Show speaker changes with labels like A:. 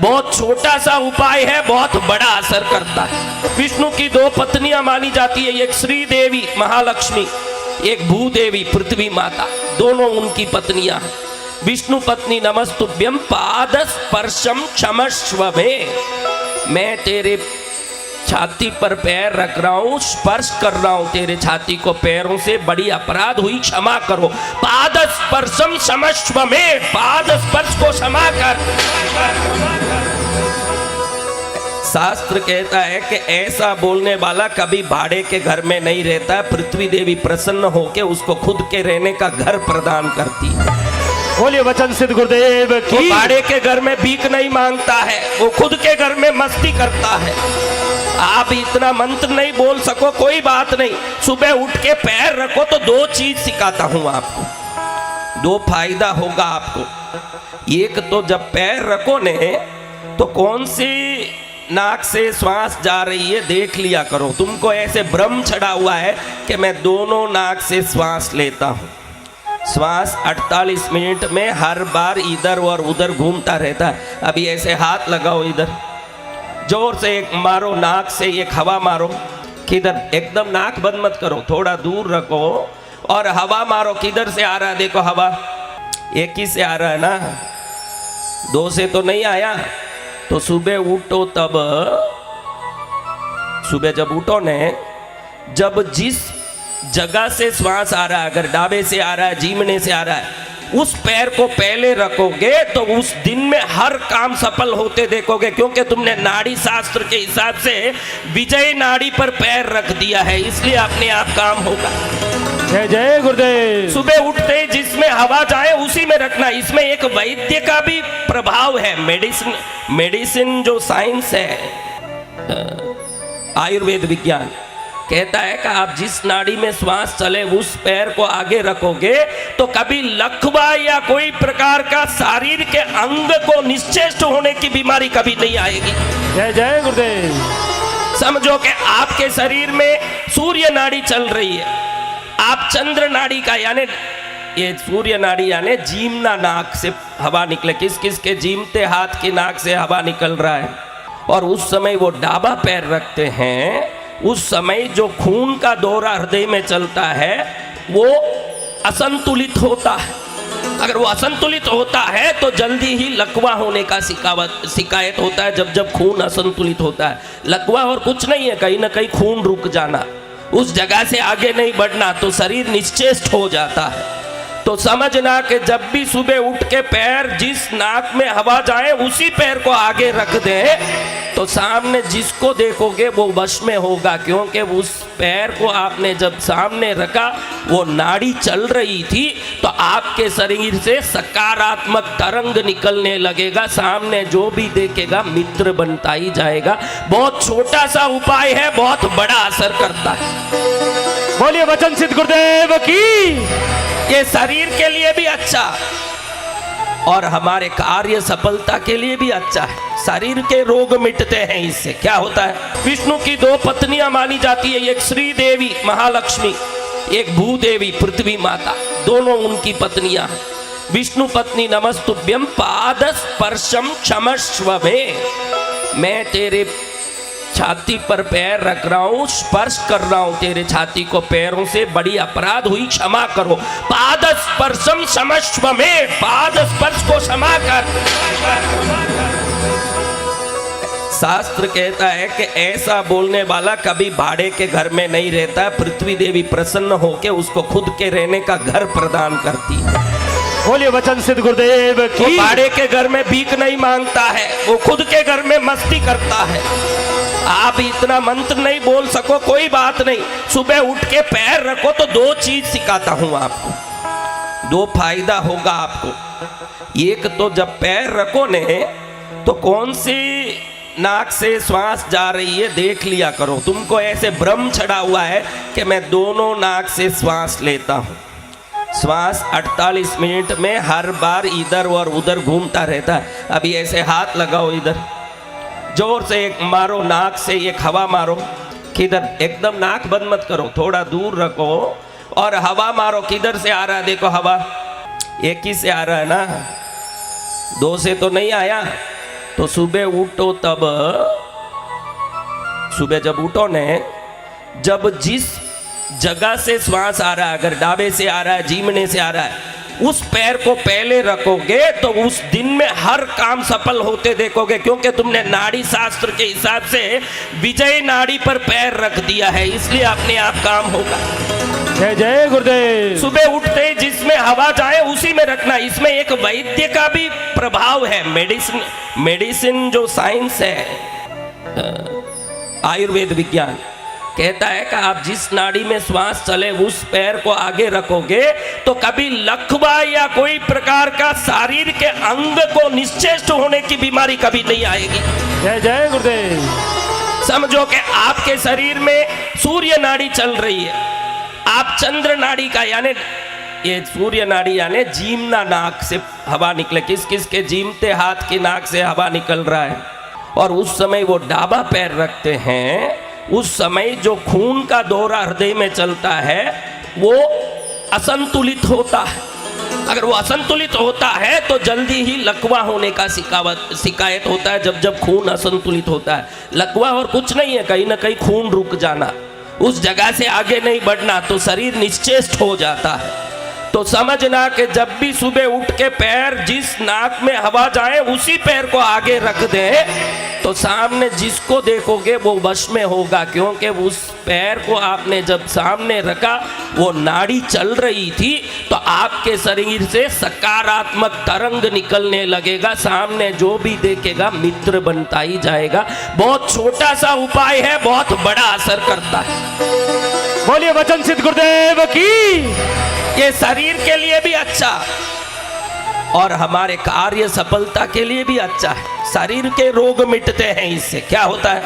A: बहुत छोटा सा उपाय है, बहुत बड़ा असर करता है। विष्णु की दो पत्नियां मानी जाती है, एक श्री देवी महालक्ष्मी, एक भूदेवी पृथ्वी माता, दोनों उनकी पत्नियां हैं। विष्णु पत्नी नमस्तुभ्यम पाद स्पर्शम क्षमस्व में, मैं तेरे छाती पर पैर रख रहा हूं, स्पर्श कर रहा हूं तेरे छाती को पैरों से, बड़ी अपराध हुई, क्षमा करो। पाद स्पर्शम क्षमस्व में, पाद स्पर्श को क्षमा कर। शास्त्र कहता है कि ऐसा बोलने वाला कभी भाड़े के घर में नहीं रहता। पृथ्वी देवी प्रसन्न होकर उसको खुद के रहने का घर प्रदान करती है।
B: बोलिए वचन सिद्ध गुरुदेव की।
A: वो भाड़े के घर में भीख नहीं मांगता है, वो खुद के घर में मस्ती करता है। आप इतना मंत्र नहीं बोल सको कोई बात नहीं, सुबह उठ के पैर रखो तो दो चीज सिखाता हूं आपको, दो फायदा होगा आपको। एक तो जब पैर रखो ने तो कौन सी नाक से श्वास जा रही है देख लिया करो। तुमको ऐसे भ्रम चढ़ा हुआ है कि मैं दोनों नाक से श्वास लेता हूं। श्वास 48 मिनट में हर बार इधर और उधर घूमता रहता है। अभी ऐसे हाथ लगाओ, इधर जोर से एक मारो, नाक से एक हवा मारो। किधर? एकदम नाक बंद मत करो, थोड़ा दूर रखो और हवा मारो। किधर से आ रहा है देखो हवा, एक ही से आ रहा है ना, दो से तो नहीं आया। तो सुबह उठो, तब सुबह जब उठो ने, जब जिस जगह से श्वास आ रहा है, अगर डाबे से आ रहा है, जीमने से आ रहा है, उस पैर को पहले रखोगे तो उस दिन में हर काम सफल होते देखोगे, क्योंकि तुमने नाड़ी शास्त्र के हिसाब से विजय नाड़ी पर पैर रख दिया है, इसलिए अपने आप काम होगा।
B: जय जय गुरुदेव।
A: सुबह उठते जिसमें हवा जाए उसी में रखना। इसमें एक वैद्य का भी प्रभाव है। मेडिसिन जो साइंस है, आयुर्वेद विज्ञान कहता है कि आप जिस नाड़ी में श्वास चले उस पैर को आगे रखोगे तो कभी लकवा या कोई प्रकार का शरीर के अंग को निश्चेष्ट होने की बीमारी कभी नहीं आएगी।
B: जय जय गुरुदेव।
A: समझो कि आपके शरीर में सूर्य नाड़ी चल रही है, आप चंद्र नाड़ी का, यानी ये सूर्य नाड़ी यानी जीमना नाक से हवा निकले। किस किस के जीमते हाथ की नाक से हवा निकल रहा है, और उस समय वो डाबा पैर रखते हैं, उस समय जो खून का दौरा हृदय में चलता है वो असंतुलित होता है। अगर वो असंतुलित होता है तो जल्दी ही लकवा होने का शिकायत होता है। जब जब खून असंतुलित होता है, लकवा और कुछ नहीं है, कहीं ना कहीं खून रुक जाना, उस जगह से आगे नहीं बढ़ना, तो शरीर निश्चेष्ट हो जाता है। तो समझना कि जब भी सुबह उठ के पैर जिस नाक में हवा जाए उसी पैर को आगे रख दे तो सामने जिसको देखोगे वो वश में होगा, क्योंकि उस पैर को आपने जब सामने रखा वो नाड़ी चल रही थी, तो आपके शरीर से सकारात्मक तरंग निकलने लगेगा। सामने जो भी देखेगा मित्र बनता ही जाएगा। बहुत छोटा सा उपाय है, बहुत बड़ा असर करता है।
B: बोलिए वचन सिद्ध गुरुदेव की।
A: ये शरीर के लिए भी अच्छा और हमारे कार्य सफलता के लिए भी अच्छा है। शरीर के रोग मिटते हैं इससे। क्या होता है? विष्णु की दो पत्नियां मानी जाती है, एक श्री देवी महालक्ष्मी, एक भूदेवी पृथ्वी माता, दोनों उनकी पत्नियां हैं। विष्णु पत्नी नमस्तुभ्यम पाद स्पर्शम क्षमस्व में, मैं तेरे छाती पर पैर रख रहा हूं, स्पर्श कर रहा हूं तेरे छाती को पैरों से, बड़ी अपराध हुई, क्षमा करो। पाद स्पर्शम क्षमस्व में, पाद स्पर्श को क्षमा कर। शास्त्र कहता है कि ऐसा बोलने वाला कभी भाड़े के घर में नहीं रहता। पृथ्वी देवी प्रसन्न होकर उसको खुद के रहने का घर प्रदान करती है।
B: बोलिए वचन सिद्ध गुरुदेव की।
A: वो भाड़े के घर में भीख नहीं मांगता है, वो खुद के घर में मस्ती करता है। आप इतना मंत्र नहीं बोल सको कोई बात नहीं, सुबह उठ के पैर रखो तो दो चीज सिखाता हूं आपको, दो फायदा होगा आपको। एक तो जब पैर रखो ने तो कौन सी नाक से श्वास जा रही है देख लिया करो। तुमको ऐसे भ्रम चढ़ा हुआ है कि मैं दोनों नाक से श्वास लेता हूं। श्वास 48 मिनट में हर बार इधर और उधर घूमता रहता है। अभी ऐसे हाथ लगाओ, इधर जोर से एक मारो, नाक से एक हवा मारो। किधर? एकदम नाक बंद मत करो, थोड़ा दूर रखो और हवा मारो। किधर से आ रहा है देखो, हवा एक ही से आ रहा है ना, दो से तो नहीं आया। तो सुबह उठो तब, सुबह जब उठो ने, जब जिस जगह से श्वास आ रहा है, अगर डाबे से आ रहा है, जीमने से आ रहा है, उस पैर को पहले रखोगे तो उस दिन में हर काम सफल होते देखोगे, क्योंकि तुमने नाड़ी शास्त्र के हिसाब से विजय नाड़ी पर पैर रख दिया है, इसलिए अपने आप काम होगा।
B: जय जय गुरुदेव।
A: सुबह उठते ही जिसमें हवा जाए उसी में रखना। इसमें एक वैद्य का भी प्रभाव है। मेडिसिन जो साइंस है, आयुर्वेद विज्ञान कहता है कि आप जिस नाड़ी में श्वास चले उस पैर को आगे रखोगे तो कभी लकवा या कोई प्रकार का शरीर के अंग को निश्चेष्ट होने की बीमारी कभी नहीं आएगी।
B: जय जय गुरुदेव।
A: समझो कि आपके शरीर में सूर्य नाड़ी चल रही है, आप चंद्र नाड़ी का, यानी ये सूर्य नाड़ी यानी जीमना नाक से हवा निकले, किस किस के जीमते हाथ की नाक से हवा निकल रहा है, और उस समय वो डाबा पैर रखते हैं, उस समय जो खून का दौरा हृदय में चलता है वो असंतुलित होता है। अगर वो असंतुलित होता है तो जल्दी ही लकवा होने का शिकायत होता है। जब जब खून असंतुलित होता है, लकवा और कुछ नहीं है, कहीं ना कहीं खून रुक जाना, उस जगह से आगे नहीं बढ़ना, तो शरीर निश्चेष्ट हो जाता है। तो समझना कि जब भी सुबह उठ के पैर जिस नाक में हवा जाए उसी पैर को आगे रख दे तो सामने जिसको देखोगे वो वश में होगा, क्योंकि उस पैर को आपने जब सामने रखा वो नाड़ी चल रही थी, तो आपके शरीर से सकारात्मक तरंग निकलने लगेगा, सामने जो भी देखेगा मित्र बनता ही जाएगा। बहुत छोटा सा उपाय है, बहुत बड़ा असर करता है।
B: बोलिए वचन सिद्ध गुरुदेव की।
A: ये शरीर के लिए भी अच्छा और हमारे कार्य सफलता के लिए भी अच्छा है। शरीर के रोग मिटते हैं इससे। क्या होता है?